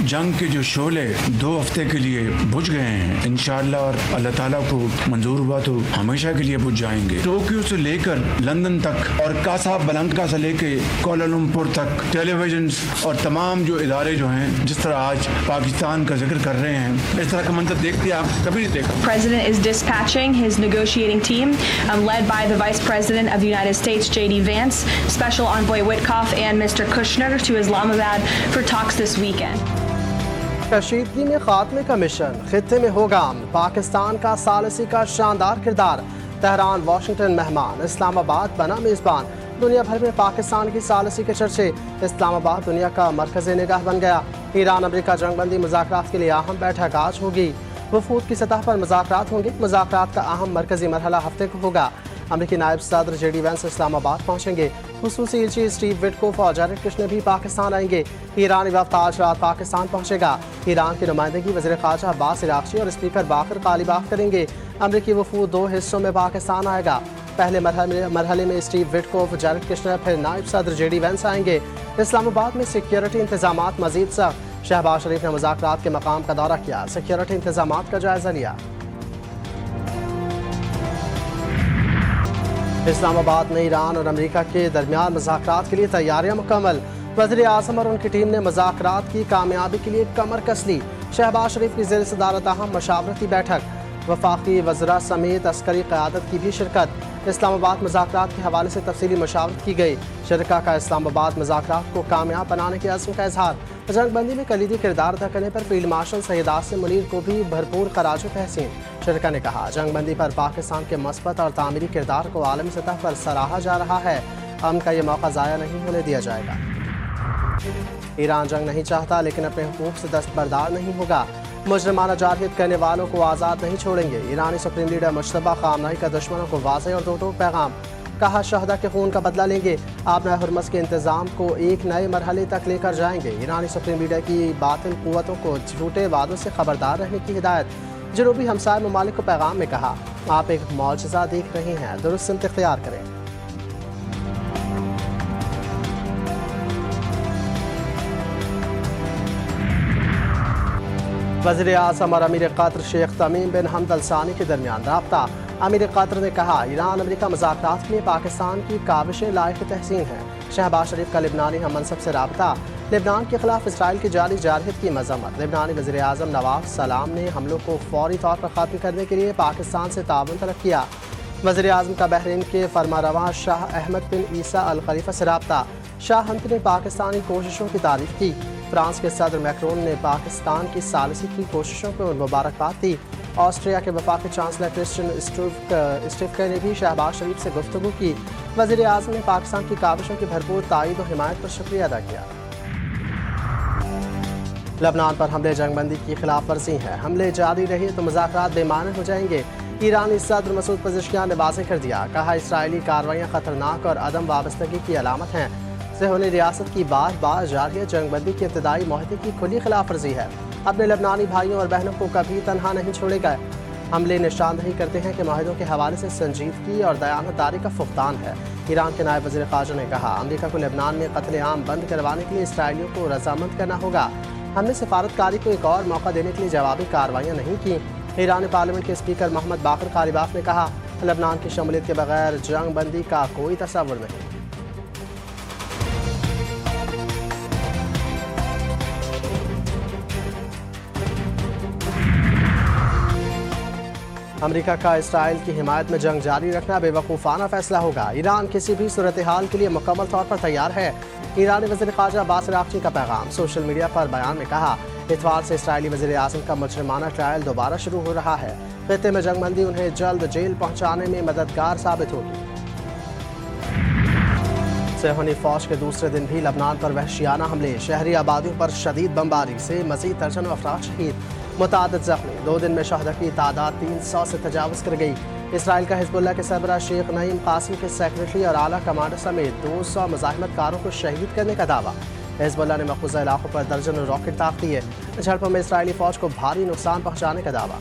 जंग के जो शोले 2 हफ्ते के लिए बुझ गए हैं इंशाअल्लाह, और अल्लाह ताला को मंजूर हुआ तो हमेशा के लिए बुझ जाएंगे। टोक्यो से लेकर लंदन तक और कासाब्लांका से लेकर कोलालमपुर तक टेलीविजन और तमाम जो इदारे जो हैं जिस तरह आज पाकिस्तान का जिक्र कर रहे हैं, इस तरह का मंजर देखते आप कभी नहीं देखा। President is dispatching his negotiating team led by the Vice President of the United States, J.D. Vance, Special Envoy Witkoff and Mr. Kushner to Islamabad for talks this weekend. कशीदगी में खात्मे का मिशन, खित्ते में होगा अमन, पाकिस्तान का सालिसी का शानदार किरदार, तेहरान वाशिंगटन मेहमान, इस्लामाबाद बना मेज़बान, दुनिया भर में पाकिस्तान की सालिसी के चर्चे, इस्लामाबाद दुनिया का मरकज़ निगाह बन गया। ईरान अमेरिका जंगबंदी मुज़ाकरात के लिए अहम बैठक आज होगी, वफूद की सतह पर मुज़ाकरात होंगे, मुज़ाकरात का अहम मरकज़ी मरहला हफ्ते को होगा। अमेरिकी नायब सदर J.D. वैंस इस्लामाबाद पहुंचेंगे, खुसूसी एजेंट स्टीव विटकोफ और जैरेड कुशनर भी पाकिस्तान आएंगे। ईरानी वफ़द आज रात पाकिस्तान पहुंचेगा। ईरान की नुमाइंदगी वज़ीर ख़ारजा अब्बास इराक़ची और स्पीकर बाकर कालिबाफ करेंगे। अमेरिकी वफूद 2 हिस्सों में पाकिस्तान आएगा। पहले मरहले में स्टीव विटकोफ, जैरेड कुशनर, फिर नायब सदर J.D. वैंस आएंगे। इस्लामाबाद में सिक्योरिटी इंतजामात मज़ीद सख्त, शहबाज शरीफ ने मुज़ाकरात के मकाम का दौरा किया, सिक्योरिटी इंतजामात का जायज़ा लिया। इस्लामाबाद में ईरान और अमेरिका के दरमियान मुज़ाकरात के लिए तैयारियां मुकम्मल, वज़ीर आज़म और उनकी टीम ने मुज़ाकरात की कामयाबी के लिए कमर कस ली। शहबाज शरीफ की ज़ेर सदारत अहम मशावरती बैठक, वफाकी वज़रा समेत अस्करी क़यादत की भी शिरकत। इस्लामाबाद मुज़ाकरात के हवाले से तफसीली मशावरत की गई। शरका का इस्लामाबाद मुज़ाकरात को कामयाब बनाने के अज़्म का इजहार। जंगबंदी में कलीदी किरदार अदा करने पर फील्ड मार्शल सैयद आसिम मुनीर को भी भरपूर खराज तहसीन। शरका ने कहा, जंगबंदी पर पाकिस्तान के मस्बत और तामीरी किरदार को आलमी सतह पर सराहा जा रहा है। अमन का ये मौका ज़ाया नहीं होने दिया जाएगा। ईरान जंग नहीं चाहता लेकिन अपने हुकूक से दस्तबरदार नहीं होगा। मुजरमाना जारहियत करने वालों को आज़ाद नहीं छोड़ेंगे। ईरानी सुप्रीम लीडर मुश्तबा खामनाई का दुश्मनों को वाज़ेह और दो टोक पैगाम। कहा, शहदा के खून का बदला लेंगे, आबना हुर्मस के इंतज़ाम को एक नए मरहले तक लेकर जाएंगे। ईरानी सुप्रीम लीडर की बातिल कुव्वतों को झूठे वादों से खबरदार रहने की हिदायत। जनूबी हमसाय ममालिक को पैगाम में कहा, आप एक मौजज़ा देख रहे हैं, दुरुस्त सिमत इख्तियार करें। वज़ीर आज़म और अमीर क़तर शेख तमीम बिन हमद अल सानी के दरमियान राब्ता। अमीर क़तर ने कहा, ईरान अमेरिका मुज़ाकरात के लिए पाकिस्तान की काविशें लायक तहसीन हैं। शहबाज शरीफ का लिबनानी हम मनसब से राब्ता। लिबनान के खिलाफ इसराइल की जारी जारहियत की मज़म्मत। लिबनानी वज़ीर आज़म नवाफ सलाम ने हमलों को फौरी तौर पर ख़त्म करने के लिए पाकिस्तान से ताउन तलब किया। वज़ीर आज़म का बहरीन के फरमारवा शाह अहमद बिन ईसा अल खलीफा से राब्ता। शाह हमद ने पाकिस्तानी कोशिशों की तारीफ़ की। फ्रांस के सदर मैक्रोन ने पाकिस्तान की सालिसी की कोशिशों को मुबारकबाद दी। ऑस्ट्रिया के वफाकी चांसलर क्रिस्टियन स्टिफकर ने भी शहबाज शरीफ से गुफ्तगू की। वज़ीर आज़म ने पाकिस्तान की काविशों की भरपूर तायद और हिमायत पर शुक्रिया अदा किया। लबनान पर हमले जंगबंदी की खिलाफ वर्जी है, हमले जारी रहे तो मुज़ाकरात बेमाने हो जाएंगे। ईरानी सदर मसूद पज़ेश्कियान ने वाज़ेह कर दिया, कहा, इसराइली कार्रवाइयाँ ख़तरनाक और अदम वाबस्तगी की अलामत हैं। सेहूनी रियासत की बार बार जारी जंगबंदी के इब्तदाई माहदे की खुली खिलाफ वर्जी है। अपने लबनानी भाइयों और बहनों को कभी तनहा नहीं छोड़ेगा। हमले निशानदही करते हैं कि माहिदों के हवाले से संजीदगी और दयानतदारी का फुकदान है। ईरान के नायब वज़ीर ख़ारजा ने कहा, अमरीका को लेबनान में कत्ले आम बंद करवाने के लिए इसराइलियों को रजामंद करना होगा। हमने सिफारतकारी को एक और मौका देने के लिए जवाबी कार्रवाइयाँ नहीं की। ईरानी पार्लियामेंट के स्पीकर मोहम्मद बाकर कालिबाफ ने कहा, लेबनान की शमूलियत के बगैर जंग बंदी का कोई तसव्वुर नहीं। अमेरिका का इसराइल की हिमायत में जंग जारी रखना बेवकूफ़ाना फैसला होगा। ईरान किसी भी सूरत हाल के लिए मुकम्मल तौर पर तैयार है। ईरानी वज़ीर ख़ारजा अब्बास इराक़ची का पैगाम। सोशल मीडिया पर बयान में कहा, इतवार से इसराइली वज़ीर आज़म का मुजरिमाना ट्रायल दोबारा शुरू हो रहा है। खित्ते में जंगबंदी उन्हें जल्द जेल पहुँचाने में मददगार साबित होगी। सेहूनी फ़ौज के दूसरे दिन भी लबनान पर वहशियाना हमले, शहरी आबादियों पर शदीद बमबारी से मज़ीद दर्जनों अफराद शहीद, मुतादिद ज़ख्मी। 2 दिन में शहदा की तादाद 300 से तजावज़ कर गई। इसराइल का हिज़्बुल्लाह के सरबराह शेख नईम कासिम के सेक्रेटरी और आला कमांडर समेत 200 मुज़ाहिमतकारों को शहीद करने का दावा। हिज़्बुल्लाह ने मक़बूज़ा इलाक़ों पर दर्जनों रॉकेट ताक दिए। झड़पों में इसराइली फ़ौज को भारी नुकसान पहुँचाने का दावा।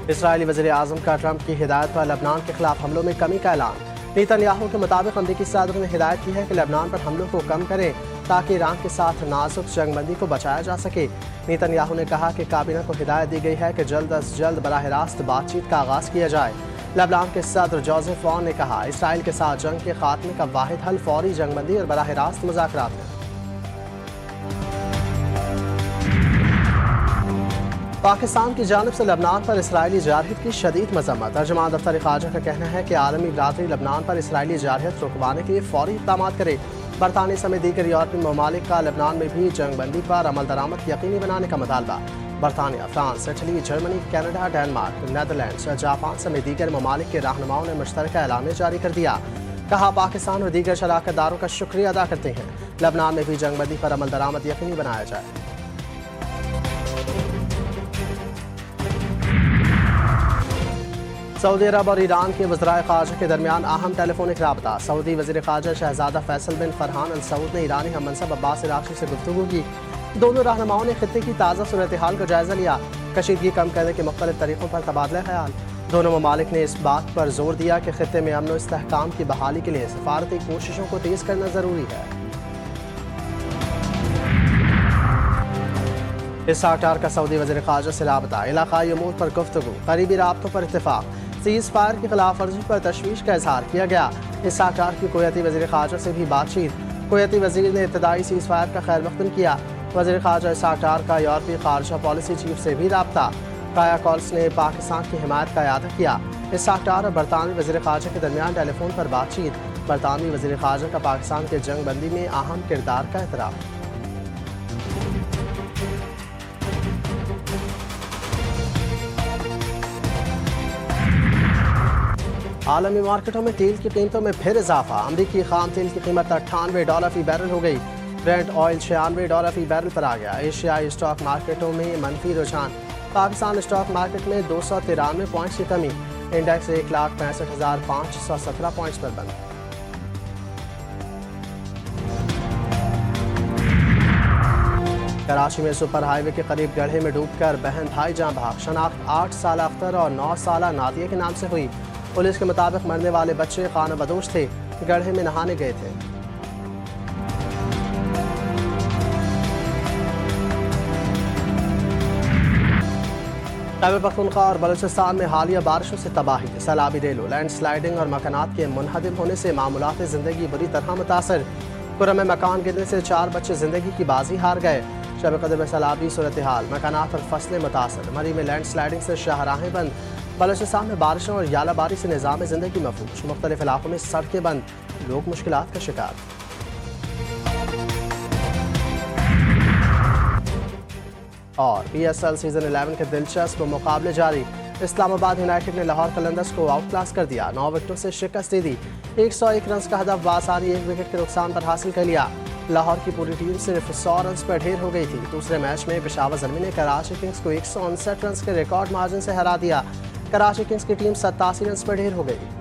اسرائیلی وزیر اعظم کا ٹرمپ کی ہدایت پر لبنان کے خلاف حملوں میں کمی کا اعلان۔ نیتن یاہو کے مطابق امریکی صدر نے ہدایت کی ہے کہ لبنان پر حملوں کو کم کریں تاکہ ایران کے ساتھ نازک جنگ بندی کو بچایا جا سکے۔ نیتن یاہو نے کہا کہ کابینہ کو ہدایت دی گئی ہے کہ جلد از جلد براہ راست بات چیت کا آغاز کیا جائے۔ لبنان کے صدر جوزف عون نے کہا اسرائیل کے ساتھ جنگ کے خاتمے کا واحد حل فوری جنگ بندی اور براہ راست مذاکرات ہیں۔ پاکستان کی جانب سے لبنان پر اسرائیلی جارحیت کی شدید مذمت۔ ترجمان دفتر خارجہ کا کہنا ہے کہ عالمی برادری لبنان پر اسرائیلی جارحیت رکوانے کے لیے فوری اقدامات کرے۔ برطانیہ سمیت دیگر یورپی ممالک کا لبنان میں بھی جنگ بندی پر عمل درآمد یقینی بنانے کا مطالبہ۔ برطانیہ، France, Italy, Germany, Canada, Denmark, Netherlands اور جاپان سمیت دیگر ممالک کے رہنماؤں نے مشترکہ اعلامیہ جاری کر دیا۔ کہا پاکستان اور دیگر شراکت داروں کا شکریہ ادا کرتے ہیں، لبنان میں بھی جنگ بندی پر عمل درآمد یقینی بنایا جائے۔ سعودی عرب اور ایران کے وزرائے خارجہ کے درمیان اہم ٹیلی فونک رابطہ۔ سعودی وزیر خارجہ شہزادہ فیصل بن فرحان ال سعود نے ایرانی ہم منصب عباس عراقچی سے گفتگو کی۔ دونوں رہنماؤں نے خطے کی تازہ صورتحال کا جائزہ لیا، کشیدگی کم کرنے کے مختلف طریقوں پر تبادلہ خیال۔ دونوں ممالک نے اس بات پر زور دیا کہ خطے میں امن و استحکام کی بحالی کے لیے سفارتی کوششوں کو تیز کرنا ضروری ہے۔ اسحاق ڈار کا سعودی وزیر خارجہ سے رابطہ، علاقائی امور پر گفتگو، قریبی رابطوں پر اتفاق، سیز فائر کی خلاف ورزی پر تشویش کا اظہار کیا گیا۔ اسحاق ڈار کی کویتی وزیر خارجہ سے بھی بات چیت، کویتی وزیر نے ابتدائی سیز فائر کا خیر مقدم کیا۔ وزیر خارجہ اسحاق ڈار کا یورپی خارجہ پالیسی چیف سے بھی رابطہ، کایا کالس نے پاکستان کی حمایت کا اعادہ کیا۔ اسحاق ڈار اور برطانوی وزیر خارجہ کے درمیان ٹیلی فون پر بات چیت، برطانوی وزیر خارجہ کا پاکستان کے جنگ بندی میں اہم کردار کا اعتراف۔ عالمی مارکیٹوں میں تیل کی قیمتوں میں پھر اضافہ، امریکی خام تیل کی قیمت $98 فی بیرل ہو گئی، برنٹ آئل $96 فی بیرل پر آ گیا۔ ایشیائی اسٹاک مارکیٹوں میں منفی رجحان، پاکستان اسٹاک مارکیٹ میں 293 پوائنٹس کی کمی، انڈیکس 1,65,517 پوائنٹس پر بند۔ کراچی میں سپر ہائی وے کے قریب گڑھے میں ڈوب کر بہن بھائی جاں بحق، شناخت 8 سالہ اختر اور 9 سالہ نادیہ کے نام سے ہوئی۔ پولیس کے مطابق مرنے والے بچے خانہ بدوش تھے، گڑھے میں نہانے گئے تھے۔ خیبر پختونخوا اور بلوچستان میں حالیہ بارشوں سے تباہی، سیلابی ریلوں، لینڈ سلائیڈنگ اور مکانات کے منہدم ہونے سے معمولات زندگی بری طرح متاثر۔ کرم میں مکان گرنے سے 4 بچے زندگی کی بازی ہار گئے۔ شب قدر میں سیلابی صورتحال، مکانات اور فصلیں متاثر۔ مری میں لینڈ سلائیڈنگ سے شاہراہیں بند۔ بلوچستان میں بارشوں اور یالہ باری سے نظام زندگی مفلوج، مختلف علاقوں میں سڑکیں بند، لوگ مشکلات کا شکار۔ اور PSL سیزن 11 کے دلچسپ مقابلے جاری، اسلام آباد یونائیٹڈ نے لاہور قلندرز کو آؤٹ کلاس کر دیا، 9 وکٹوں سے شکست دے دی، 101 رنز کا ہدف بآسانی 1 وکٹ کے نقصان پر حاصل کر لیا۔ لاہور کی پوری ٹیم صرف 100 رنز پر ڈھیر ہو گئی تھی۔ دوسرے میچ میں پشاور زلمی نے کراچی کنگز کو 159 رنز کے ریکارڈ مارجن سے ہرا دیا، کراچی کنگز کی ٹیم 87 رنز پر ڈھیر ہو گئی۔